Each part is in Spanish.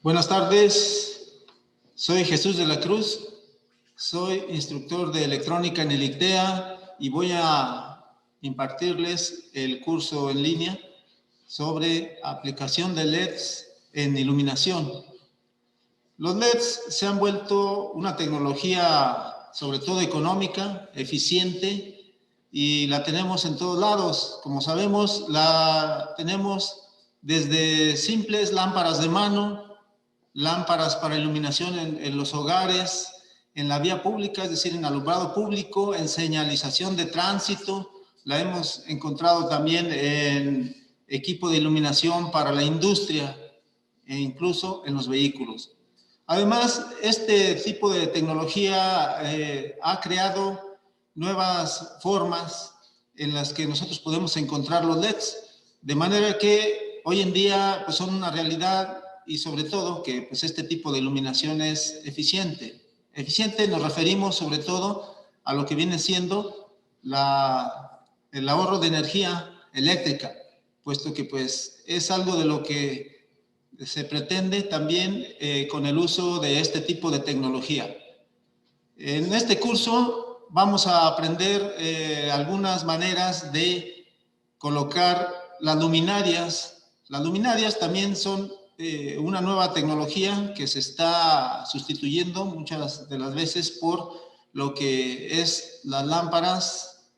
Buenas tardes, soy Jesús de la Cruz, soy instructor de electrónica en el ICTEA y voy a impartirles el curso en línea sobre aplicación de LEDs en iluminación. Los LEDs se han vuelto una tecnología sobre todo económica, eficiente, y la tenemos en todos lados. Como sabemos, la tenemos desde simples lámparas de mano, lámparas para iluminación en los hogares, en la vía pública, es decir, en alumbrado público, en señalización de tránsito. La hemos encontrado también en equipo de iluminación para la industria e incluso en los vehículos. Además, este tipo de tecnología ha creado nuevas formas en las que nosotros podemos encontrar los LEDs, de manera que hoy en día pues, son una realidad y sobre todo que pues, este tipo de iluminación es eficiente. Eficiente nos referimos sobre todo a lo que viene siendo el ahorro de energía eléctrica, puesto que pues, es algo de lo que se pretende también con el uso de este tipo de tecnología. En este curso vamos a aprender algunas maneras de colocar las luminarias. Las luminarias también son una nueva tecnología que se está sustituyendo muchas de las veces por lo que es las lámparas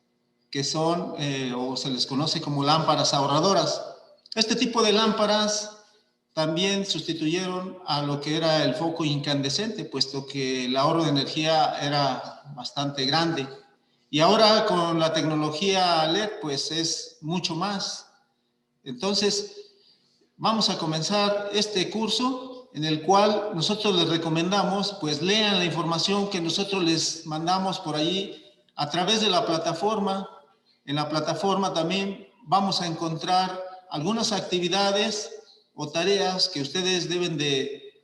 que son o se les conoce como lámparas ahorradoras. Este tipo de lámparas también sustituyeron a lo que era el foco incandescente, puesto que el ahorro de energía era bastante grande. Y ahora con la tecnología LED, pues es mucho más. Entonces, vamos a comenzar este curso en el cual nosotros les recomendamos, pues lean la información que nosotros les mandamos por allí a través de la plataforma. En la plataforma también vamos a encontrar algunas actividades o tareas que ustedes deben de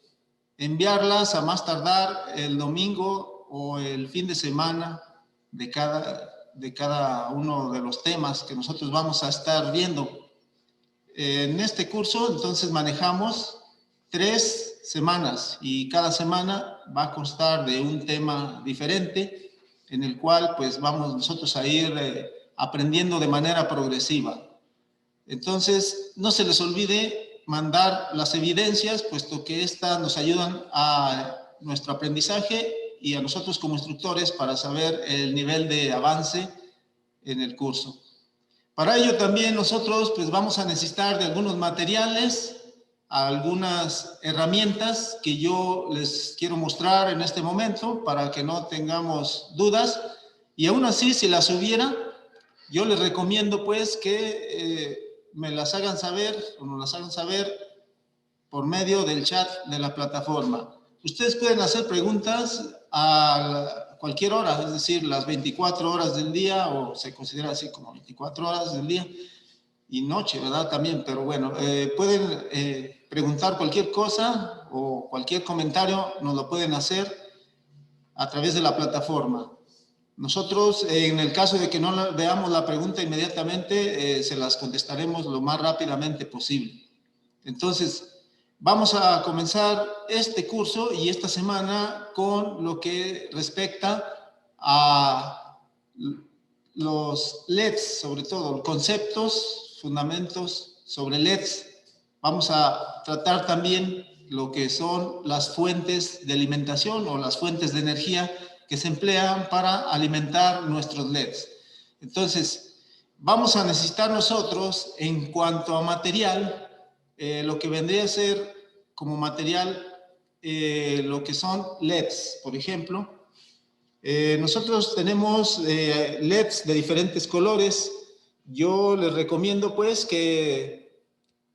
enviarlas a más tardar el domingo o el fin de semana de cada uno de los temas que nosotros vamos a estar viendo. En este curso, entonces, manejamos 3 semanas y cada semana va a constar de un tema diferente en el cual, pues, vamos nosotros a ir aprendiendo de manera progresiva. Entonces, no se les olvide mandar las evidencias, puesto que estas nos ayudan a nuestro aprendizaje y a nosotros como instructores para saber el nivel de avance en el curso. Para ello también nosotros pues vamos a necesitar de algunos materiales, algunas herramientas que yo les quiero mostrar en este momento para que no tengamos dudas, y aún así si las hubiera, yo les recomiendo pues que me las hagan saber o nos las hagan saber por medio del chat de la plataforma. Ustedes pueden hacer preguntas a cualquier hora, es decir, las 24 horas del día, o se considera así como 24 horas del día y noche, ¿verdad? También, pero bueno, pueden preguntar cualquier cosa o cualquier comentario, nos lo pueden hacer a través de la plataforma. Nosotros, en el caso de que no veamos la pregunta inmediatamente, se las contestaremos lo más rápidamente posible. Entonces, vamos a comenzar este curso y esta semana con lo que respecta a los LEDs, sobre todo conceptos, fundamentos sobre LEDs. Vamos a tratar también lo que son las fuentes de alimentación o las fuentes de energía que se emplean para alimentar nuestros LEDs. Entonces, vamos a necesitar nosotros, en cuanto a material, lo que vendría a ser como material lo que son LEDs, por ejemplo. Nosotros tenemos LEDs de diferentes colores. Yo les recomiendo pues que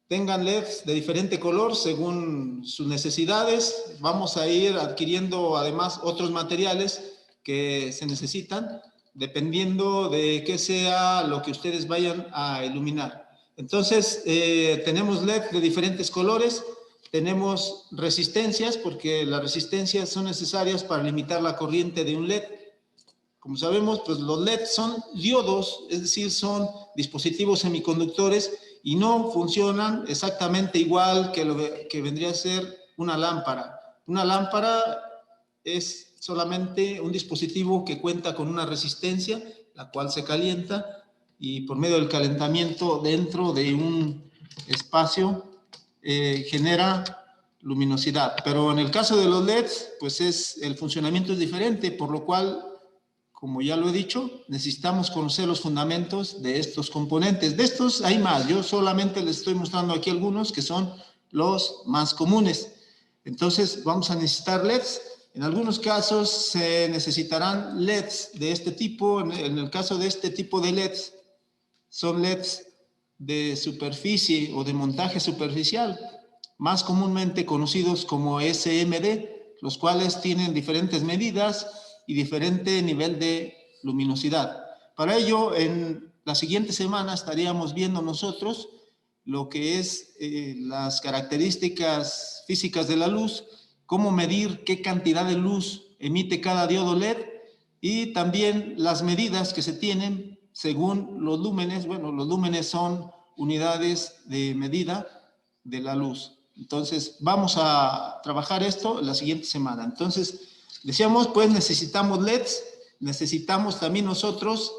tengan LEDs de diferente color según sus necesidades. Vamos a ir adquiriendo además otros materiales que se necesitan dependiendo de qué sea lo que ustedes vayan a iluminar. Entonces, tenemos LED de diferentes colores, tenemos resistencias, porque las resistencias son necesarias para limitar la corriente de un LED. Como sabemos, pues los LED son diodos, es decir, son dispositivos semiconductores y no funcionan exactamente igual que lo que vendría a ser una lámpara. Una lámpara es solamente un dispositivo que cuenta con una resistencia, la cual se calienta y por medio del calentamiento dentro de un espacio genera luminosidad. Pero en el caso de los LEDs, pues el funcionamiento es diferente, por lo cual, como ya lo he dicho, necesitamos conocer los fundamentos de estos componentes. De estos hay más, yo solamente les estoy mostrando aquí algunos que son los más comunes. Entonces vamos a necesitar LEDs. En algunos casos se necesitarán LEDs de este tipo. En el caso de este tipo de LEDs, son LEDs de superficie o de montaje superficial, más comúnmente conocidos como SMD, los cuales tienen diferentes medidas y diferente nivel de luminosidad. Para ello, en la siguiente semana estaríamos viendo nosotros lo que es las características físicas de la luz, cómo medir qué cantidad de luz emite cada diodo LED y también las medidas que se tienen según los lúmenes. Bueno, los lúmenes son unidades de medida de la luz. Entonces, vamos a trabajar esto la siguiente semana. Entonces, decíamos, pues necesitamos LEDs, necesitamos también nosotros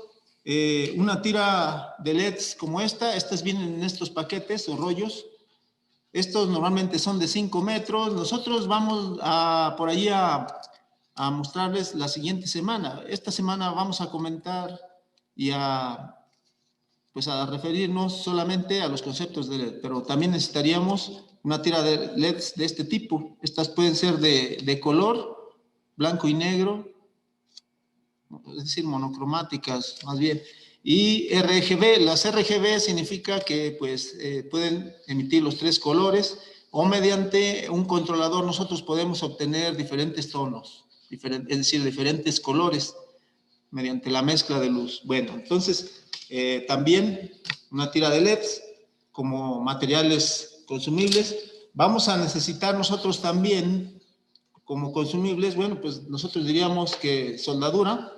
una tira de LEDs como esta. Estas vienen en estos paquetes o rollos. Estos normalmente son de 5 metros. Nosotros vamos por allí a mostrarles la siguiente semana. Esta semana vamos a comentar y pues a referirnos solamente a los conceptos de LED, pero también necesitaríamos una tira de LEDs de este tipo. Estas pueden ser de color, blanco y negro, es decir, monocromáticas más bien. Y RGB, las RGB significa que pues pueden emitir los 3 colores o mediante un controlador nosotros podemos obtener diferentes tonos, es decir, diferentes colores mediante la mezcla de luz. Bueno, entonces también una tira de LEDs como materiales consumibles. Vamos a necesitar nosotros también como consumibles, bueno, pues nosotros diríamos que soldadura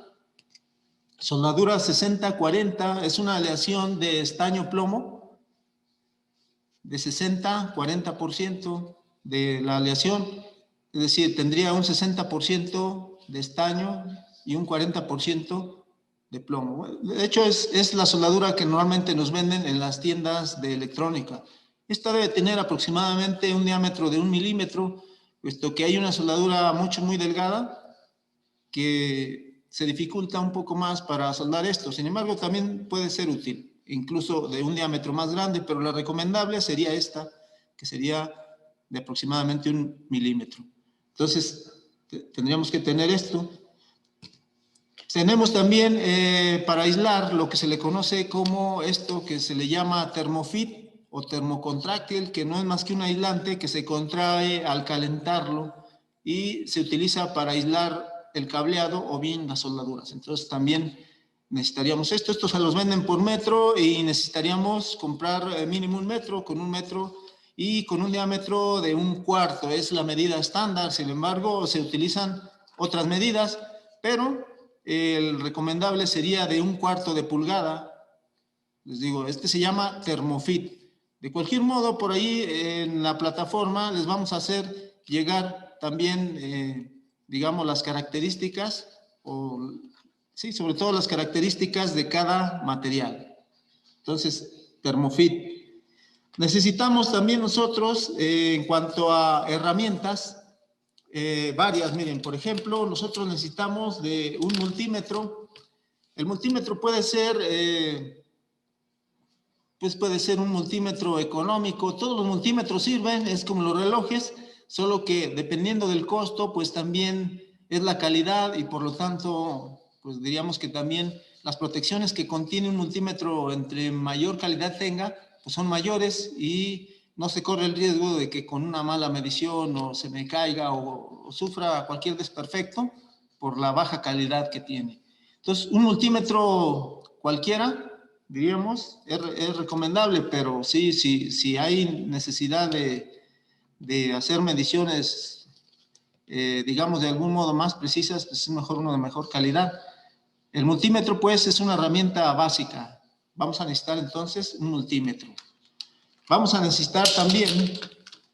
60-40, es una aleación de estaño-plomo de 60-40% de la aleación, es decir, tendría un 60% de estaño y un 40% de plomo. De hecho, es la soldadura que normalmente nos venden en las tiendas de electrónica. Esta debe tener aproximadamente un diámetro de 1 milímetro, puesto que hay una soldadura muy delgada que se dificulta un poco más para soldar esto. Sin embargo, también puede ser útil, incluso de un diámetro más grande, pero la recomendable sería esta, que sería de aproximadamente 1 milímetro. Entonces, tendríamos que tener esto. Tenemos también para aislar lo que se le conoce como esto que se le llama termofit o termocontráctil, que no es más que un aislante que se contrae al calentarlo y se utiliza para aislar el cableado o bien las soldaduras. Entonces también necesitaríamos esto. Estos se los venden por metro y necesitaríamos comprar mínimo 1 metro, con 1 metro y con un diámetro de 1/4. Es la medida estándar. Sin embargo, se utilizan otras medidas, pero el recomendable sería de 1/4 de pulgada. Les digo, este se llama Thermofit. De cualquier modo, por ahí en la plataforma les vamos a hacer llegar también, digamos, las características, sí, sobre todo las características de cada material. Entonces, Thermofit. Necesitamos también nosotros, en cuanto a herramientas, varias. Miren, por ejemplo, nosotros necesitamos de un multímetro. El multímetro puede ser un multímetro económico. Todos los multímetros sirven, es como los relojes, solo que dependiendo del costo, pues también es la calidad y por lo tanto, pues diríamos que también las protecciones que contiene un multímetro entre mayor calidad tenga, pues son mayores y no se corre el riesgo de que con una mala medición o se me caiga o sufra cualquier desperfecto por la baja calidad que tiene. Entonces, un multímetro cualquiera, diríamos, es recomendable, pero sí, si hay necesidad de hacer mediciones, digamos, de algún modo más precisas, pues es mejor uno de mejor calidad. El multímetro, pues, es una herramienta básica. Vamos a necesitar, entonces, un multímetro. Vamos a necesitar también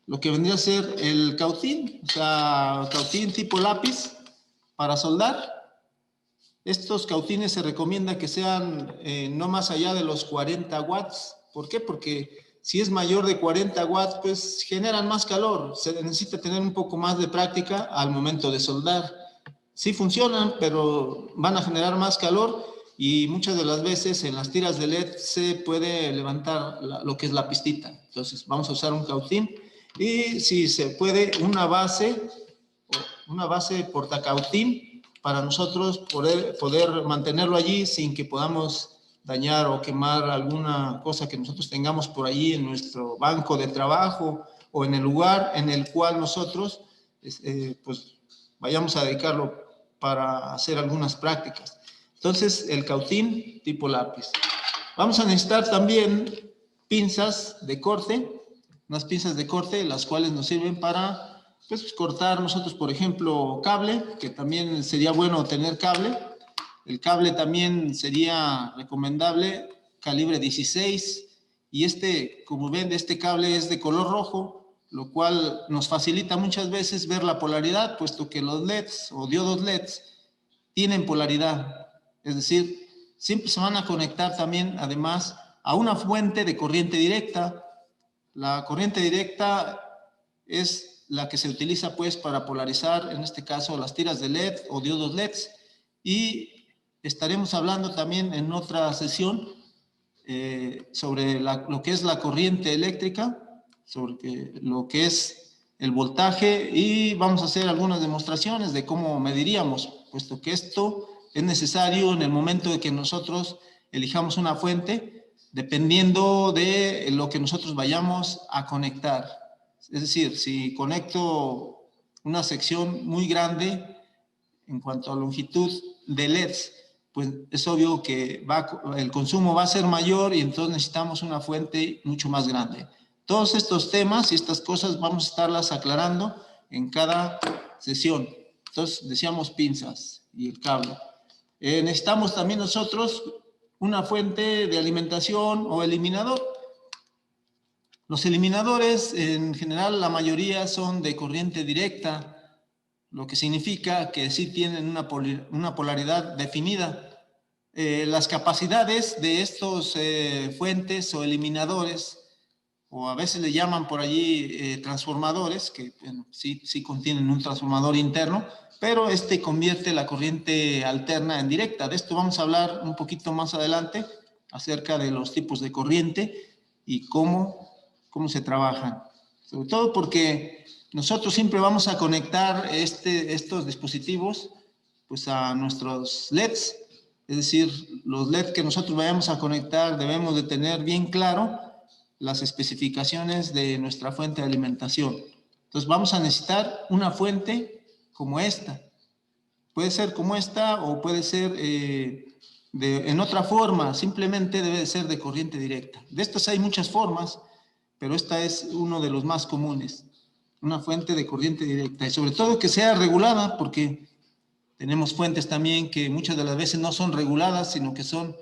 lo que vendría a ser el cautín, o sea, cautín tipo lápiz para soldar. Estos cautines se recomienda que sean no más allá de los 40 watts. ¿Por qué? Porque si es mayor de 40 watts, pues generan más calor. Se necesita tener un poco más de práctica al momento de soldar. Sí funcionan, pero van a generar más calor y muchas de las veces en las tiras de LED se puede levantar lo que es la pistita. Entonces vamos a usar un cautín y si se puede una base portacautín para nosotros poder mantenerlo allí sin que podamos dañar o quemar alguna cosa que nosotros tengamos por allí en nuestro banco de trabajo o en el lugar en el cual nosotros pues vayamos a dedicarlo para hacer algunas prácticas. Entonces, el cautín tipo lápiz. Vamos a necesitar también pinzas de corte, unas pinzas de corte, las cuales nos sirven para pues, cortar nosotros, por ejemplo, cable, que también sería bueno tener cable. El cable también sería recomendable, calibre 16, y como ven, este cable es de color rojo, lo cual nos facilita muchas veces ver la polaridad, puesto que los LEDs o diodos LEDs tienen polaridad. Es decir, siempre se van a conectar también, además, a una fuente de corriente directa. La corriente directa es la que se utiliza pues para polarizar, en este caso, las tiras de LED o diodos LEDs. Y estaremos hablando también en otra sesión sobre lo que es la corriente eléctrica, sobre lo que es el voltaje, y vamos a hacer algunas demostraciones de cómo mediríamos, puesto que esto es necesario en el momento de que nosotros elijamos una fuente, dependiendo de lo que nosotros vayamos a conectar. Es decir, si conecto una sección muy grande en cuanto a longitud de LEDs, pues es obvio que el consumo va a ser mayor y entonces necesitamos una fuente mucho más grande. Todos estos temas y estas cosas vamos a estarlas aclarando en cada sesión. Entonces decíamos pinzas y el cable. Necesitamos también nosotros una fuente de alimentación o eliminador. Los eliminadores, en general, la mayoría son de corriente directa, lo que significa que sí tienen una polaridad definida. Las capacidades de estos fuentes o eliminadores, o a veces le llaman por allí transformadores, que bueno, sí contienen un transformador interno, pero convierte la corriente alterna en directa. De esto vamos a hablar un poquito más adelante, acerca de los tipos de corriente y cómo se trabajan. Sobre todo porque nosotros siempre vamos a conectar estos dispositivos pues a nuestros LEDs, es decir, los LEDs que nosotros vayamos a conectar debemos de tener bien claro las especificaciones de nuestra fuente de alimentación. Entonces vamos a necesitar una fuente como esta. Puede ser como esta o puede ser en otra forma, simplemente debe de ser de corriente directa. De estas hay muchas formas, pero esta es uno de los más comunes, una fuente de corriente directa, y sobre todo que sea regulada, porque tenemos fuentes también que muchas de las veces no son reguladas, sino que son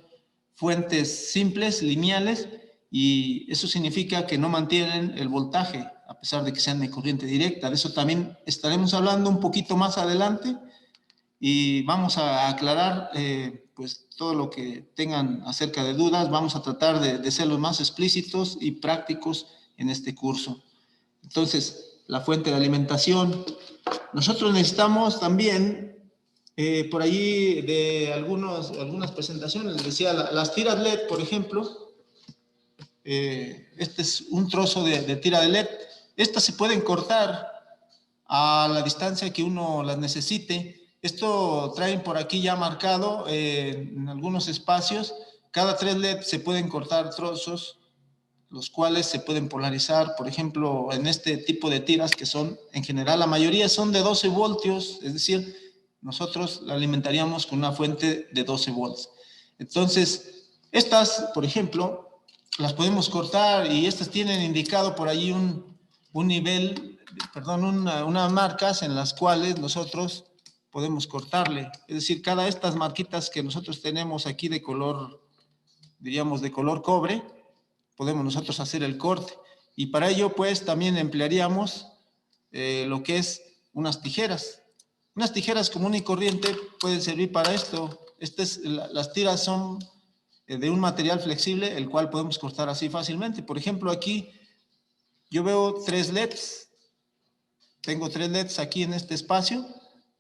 fuentes simples, lineales, y eso significa que no mantienen el voltaje, a pesar de que sean de corriente directa. De eso también estaremos hablando un poquito más adelante, y vamos a aclarar pues todo lo que tengan acerca de dudas. Vamos a tratar de ser los más explícitos y prácticos en este curso. Entonces, la fuente de alimentación. Nosotros necesitamos también, por allí de algunas presentaciones, les decía, las tiras LED, por ejemplo, este es un trozo de tira de LED. Estas se pueden cortar a la distancia que uno las necesite. Esto traen por aquí ya marcado en algunos espacios. Cada 3 LED se pueden cortar trozos, los cuales se pueden polarizar, por ejemplo, en este tipo de tiras que son, en general, la mayoría son de 12 voltios, es decir, nosotros la alimentaríamos con una fuente de 12 volts. Entonces, estas, por ejemplo, las podemos cortar y estas tienen indicado por allí un nivel, perdón, unas marcas en las cuales nosotros podemos cortarle. Es decir, cada de estas marquitas que nosotros tenemos aquí de color, diríamos de color cobre, podemos nosotros hacer el corte. Y para ello, pues, también emplearíamos lo que es unas tijeras. Unas tijeras común y corriente pueden servir para esto. Las tiras son de un material flexible, el cual podemos cortar así fácilmente. Por ejemplo, aquí yo veo 3 LEDs. Tengo 3 LEDs aquí en este espacio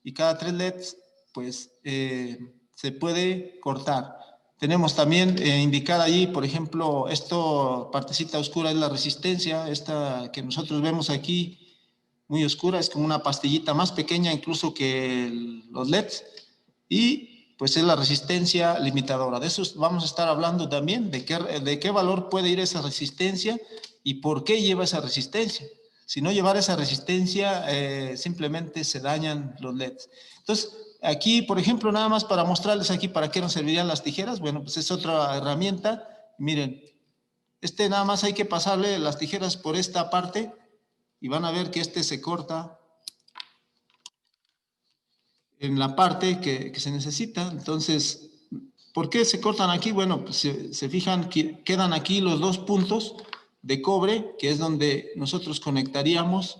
y cada 3 LEDs, pues, se puede cortar. Tenemos también indicada allí, por ejemplo, esta partecita oscura es la resistencia, esta que nosotros vemos aquí, muy oscura, es como una pastillita más pequeña incluso que los LEDs, y pues es la resistencia limitadora. De eso vamos a estar hablando también, de qué valor puede ir esa resistencia y por qué lleva esa resistencia. Si no llevara esa resistencia, simplemente se dañan los LEDs. Entonces, aquí, por ejemplo, nada más para mostrarles aquí para qué nos servirían las tijeras, bueno, pues es otra herramienta. Miren, nada más hay que pasarle las tijeras por esta parte y van a ver que se corta en la parte que se necesita. Entonces, ¿por qué se cortan aquí? Bueno, pues se fijan que quedan aquí los 2 puntos de cobre, que es donde nosotros conectaríamos,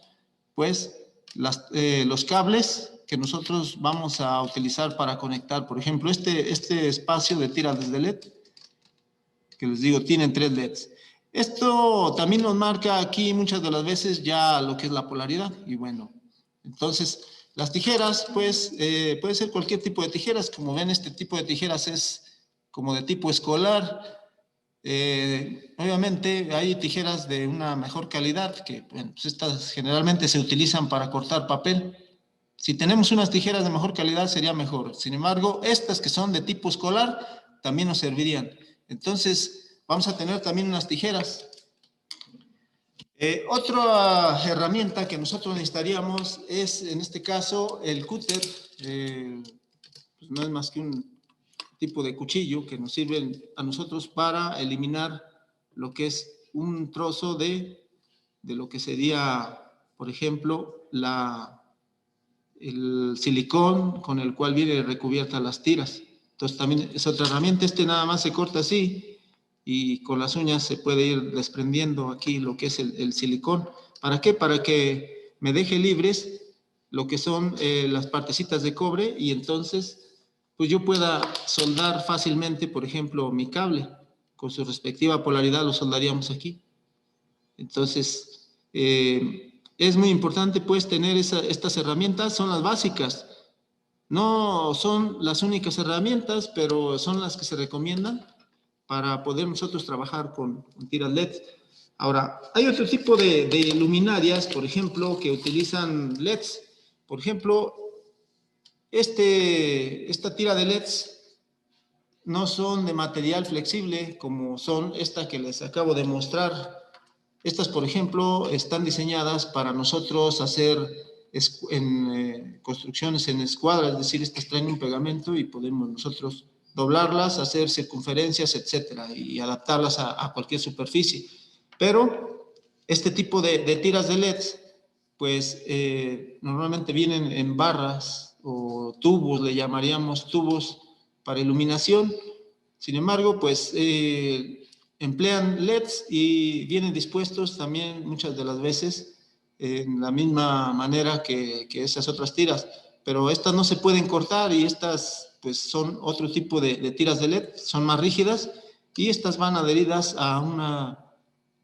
pues, los cables que nosotros vamos a utilizar para conectar. Por ejemplo, este espacio de tiras de LED, que les digo, tienen 3 LEDs. Esto también nos marca aquí muchas de las veces ya lo que es la polaridad. Y bueno, entonces, las tijeras, pues, puede ser cualquier tipo de tijeras. Como ven, este tipo de tijeras es como de tipo escolar. Obviamente hay tijeras de una mejor calidad, que bueno, pues estas generalmente se utilizan para cortar papel. Si tenemos unas tijeras de mejor calidad sería mejor. Sin embargo, estas que son de tipo escolar también nos servirían. Entonces, vamos a tener también unas tijeras. Otra herramienta que nosotros necesitaríamos es, en este caso, el cúter. Pues no es más que un tipo de cuchillo que nos sirve a nosotros para eliminar lo que es un trozo de lo que sería, por ejemplo, el silicón con el cual viene recubierta las tiras. Entonces también es otra herramienta. Nada más se corta así y con las uñas se puede ir desprendiendo aquí lo que es el silicón. ¿Para qué? Para que me deje libres lo que son las partecitas de cobre y entonces pues yo pueda soldar fácilmente, por ejemplo, mi cable con su respectiva polaridad, lo soldaríamos aquí. Entonces, es muy importante pues tener estas herramientas, son las básicas. No son las únicas herramientas, pero son las que se recomiendan para poder nosotros trabajar con tiras LED. Ahora, hay otro tipo de luminarias, por ejemplo, que utilizan LEDs. Por ejemplo, esta tira de LEDs no son de material flexible como son esta que les acabo de mostrar. Estas, por ejemplo, están diseñadas para nosotros hacer construcciones en escuadra, es decir, estas traen un pegamento y podemos nosotros doblarlas, hacer circunferencias, etcétera, y adaptarlas a cualquier superficie. Pero este tipo de tiras de LED, pues normalmente vienen en barras o tubos, le llamaríamos tubos para iluminación. Sin embargo, pues emplean LEDs y vienen dispuestos también muchas de las veces en la misma manera que esas otras tiras, pero estas no se pueden cortar y estas pues son otro tipo de tiras de LED, son más rígidas y estas van adheridas a una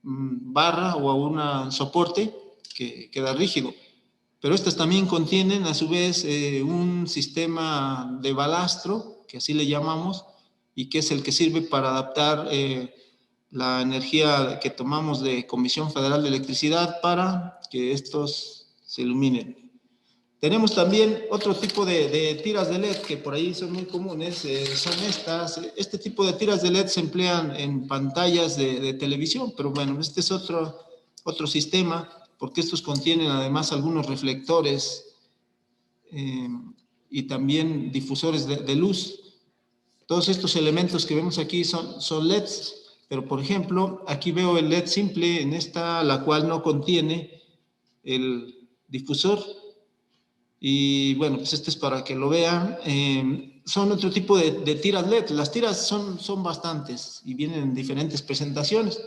barra o a un soporte que queda rígido. Pero estas también contienen a su vez un sistema de balastro, que así le llamamos, y que es el que sirve para adaptar la energía que tomamos de Comisión Federal de Electricidad para que estos se iluminen. Tenemos también otro tipo de tiras de LED que por ahí son muy comunes, son estas. Este tipo de tiras de LED se emplean en pantallas de televisión, pero bueno, este es otro sistema, porque estos contienen además algunos reflectores y también difusores de luz. Todos estos elementos que vemos aquí son LEDs, pero por ejemplo, aquí veo el LED simple en esta, la cual no contiene el difusor. Y bueno, pues este es para que lo vean. Son otro tipo de tiras LED. Las tiras son bastantes y vienen en diferentes presentaciones.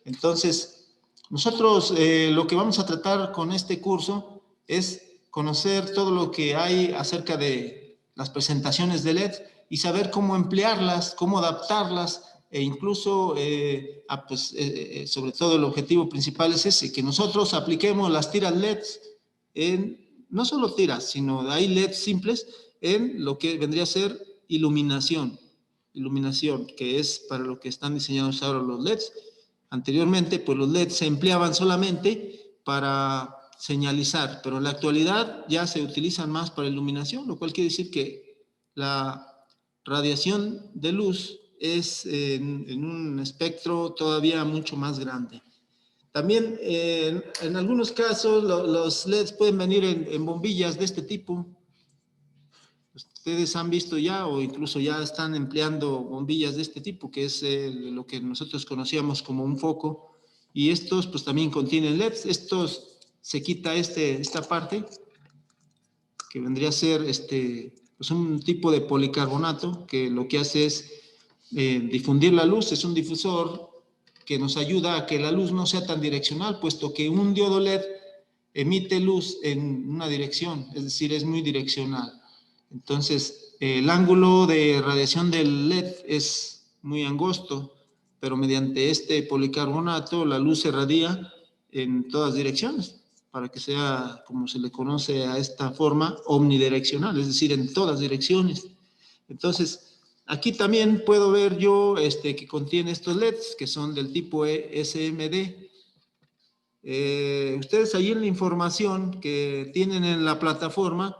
Entonces, Nosotros lo que vamos a tratar con este curso es conocer todo lo que hay acerca de las presentaciones de LED y saber cómo emplearlas, cómo adaptarlas e incluso, sobre todo el objetivo principal es ese, que nosotros apliquemos las tiras LEDs en, no solo tiras, sino hay LEDs simples en lo que vendría a ser iluminación, que es para lo que están diseñados ahora los LEDs. Anteriormente, pues los LEDs se empleaban solamente para señalizar, pero en la actualidad ya se utilizan más para iluminación, lo cual quiere decir que la radiación de luz es en un espectro todavía mucho más grande. También en algunos casos los LEDs pueden venir en bombillas de este tipo. Ustedes han visto ya o incluso ya están empleando bombillas de este tipo, que es lo que nosotros conocíamos como un foco. Y estos pues también contienen LEDs. Estos se quita esta parte, que vendría a ser pues un tipo de policarbonato, que lo que hace es difundir la luz. Es un difusor que nos ayuda a que la luz no sea tan direccional, puesto que un diodo LED emite luz en una dirección, es decir, es muy direccional. Entonces, el ángulo de radiación del LED es muy angosto, pero mediante este policarbonato la luz se radia en todas direcciones, para que sea, como se le conoce a esta forma, omnidireccional, es decir, en todas direcciones. Entonces, aquí también puedo ver yo que contiene estos LEDs, que son del tipo SMD. Ustedes ahí en la información que tienen en la plataforma,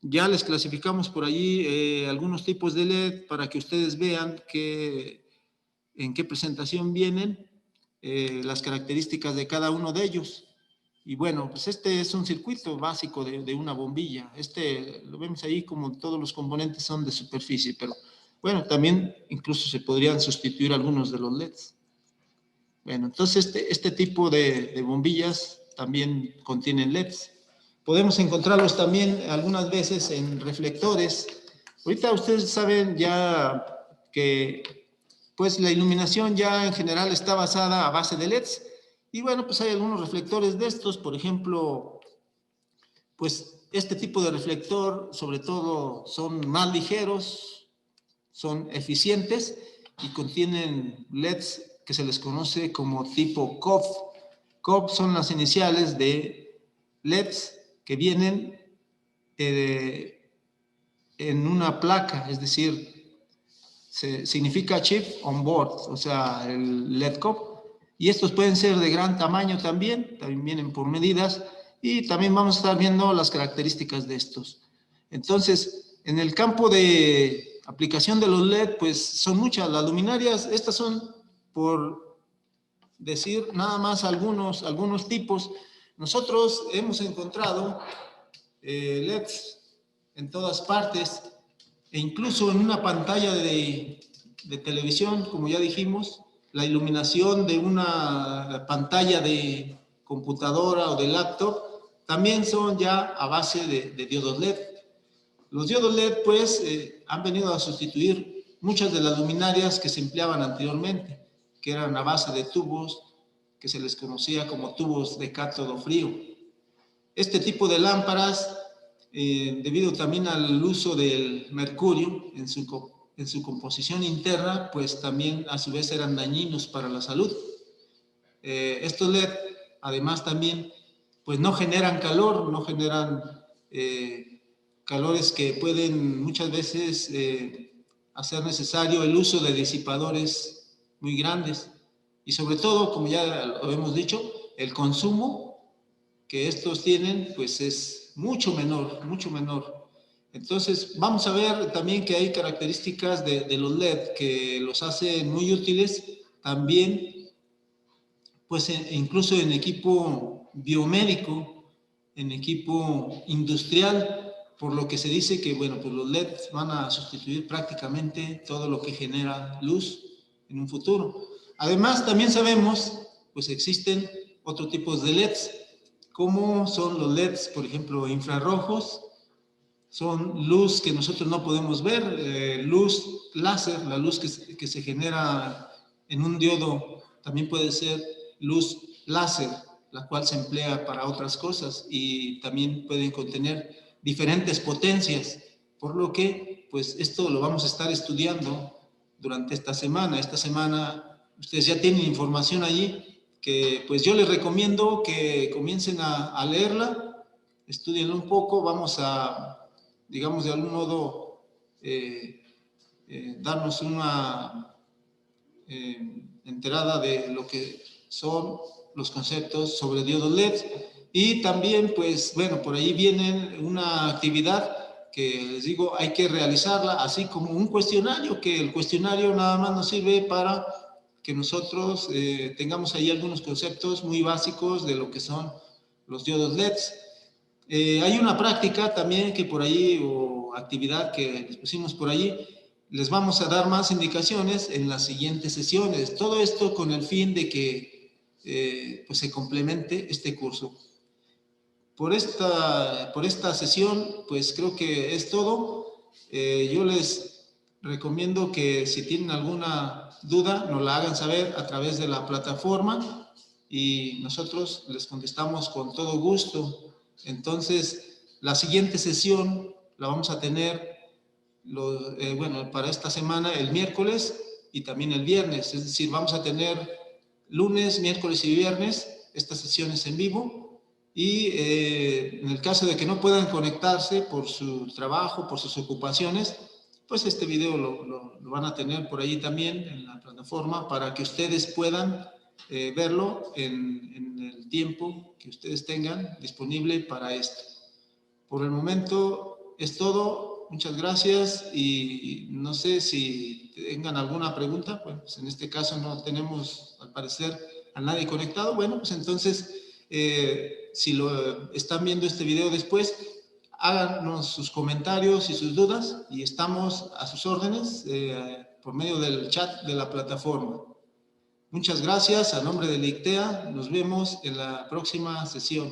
ya les clasificamos por allí algunos tipos de LED para que ustedes vean en qué presentación vienen, las características de cada uno de ellos. Y bueno, pues este es un circuito básico de una bombilla. Lo vemos ahí como todos los componentes son de superficie, pero bueno, también incluso se podrían sustituir algunos de los LEDs. Bueno, entonces este tipo de bombillas también contienen LEDs. Podemos encontrarlos también algunas veces en reflectores. Ahorita ustedes saben ya que pues la iluminación ya en general está basada a base de LEDs. Y bueno, pues hay algunos reflectores de estos, por ejemplo, pues este tipo de reflector sobre todo son más ligeros, son eficientes y contienen LEDs que se les conoce como tipo COF. COF son las iniciales de LEDs que vienen en una placa, es decir, significa chip on board, o sea, el LED COF. Y estos pueden ser de gran tamaño también vienen por medidas, y también vamos a estar viendo las características de estos. Entonces, en el campo de aplicación de los LED, pues son muchas las luminarias. Estas son, por decir nada más algunos tipos. Nosotros hemos encontrado LEDs en todas partes, e incluso en una pantalla de televisión, como ya dijimos, la iluminación de una pantalla de computadora o de laptop también son ya a base de diodos LED. Los diodos LED pues han venido a sustituir muchas de las luminarias que se empleaban anteriormente, que eran a base de tubos que se les conocía como tubos de cátodo frío. Este tipo de lámparas, debido también al uso del mercurio en su composición interna, pues también a su vez eran dañinos para la salud. Estos LED, además también, pues no generan calor, no generan calores que pueden muchas veces hacer necesario el uso de disipadores muy grandes. Y sobre todo, como ya lo hemos dicho, el consumo que estos tienen, pues es mucho menor, mucho menor. Entonces, vamos a ver también que hay características de los LED que los hacen muy útiles también, pues incluso en equipo biomédico, en equipo industrial, por lo que se dice que, bueno, pues los LEDs van a sustituir prácticamente todo lo que genera luz en un futuro. Además, también sabemos, pues existen otros tipos de LEDs, como son los LEDs, por ejemplo, infrarrojos. Son luz que nosotros no podemos ver, luz láser, la luz que se genera en un diodo también puede ser luz láser, la cual se emplea para otras cosas y también pueden contener diferentes potencias, por lo que pues esto lo vamos a estar estudiando durante esta semana. Esta semana ustedes ya tienen información allí que pues yo les recomiendo que comiencen a leerla, estudienla un poco, vamos a, digamos, de algún modo darnos una enterada de lo que son los conceptos sobre diodos LED. Y también, pues, bueno, por ahí viene una actividad que les digo, hay que realizarla, así como un cuestionario, que el cuestionario nada más nos sirve para que nosotros tengamos ahí algunos conceptos muy básicos de lo que son los diodos LEDs. Hay una práctica también que por ahí, o actividad que les pusimos por allí, les vamos a dar más indicaciones en las siguientes sesiones. Todo esto con el fin de que pues se complemente este curso. Por esta sesión, pues creo que es todo. Yo les recomiendo que si tienen alguna duda, nos la hagan saber a través de la plataforma y nosotros les contestamos con todo gusto. Entonces, la siguiente sesión la vamos a tener bueno, para esta semana el miércoles y también el viernes, es decir, vamos a tener lunes, miércoles y viernes estas sesiones en vivo y en el caso de que no puedan conectarse por su trabajo, por sus ocupaciones, pues este video lo van a tener por ahí también en la plataforma para que ustedes puedan verlo en el tiempo que ustedes tengan disponible para esto. Por el momento es todo. Muchas gracias y no sé si tengan alguna pregunta. Bueno, pues en este caso no tenemos, al parecer, a nadie conectado. Bueno, pues entonces, si lo están viendo este video después, háganos sus comentarios y sus dudas y estamos a sus órdenes por medio del chat de la plataforma. Muchas gracias. A nombre de la ICTEA, nos vemos en la próxima sesión.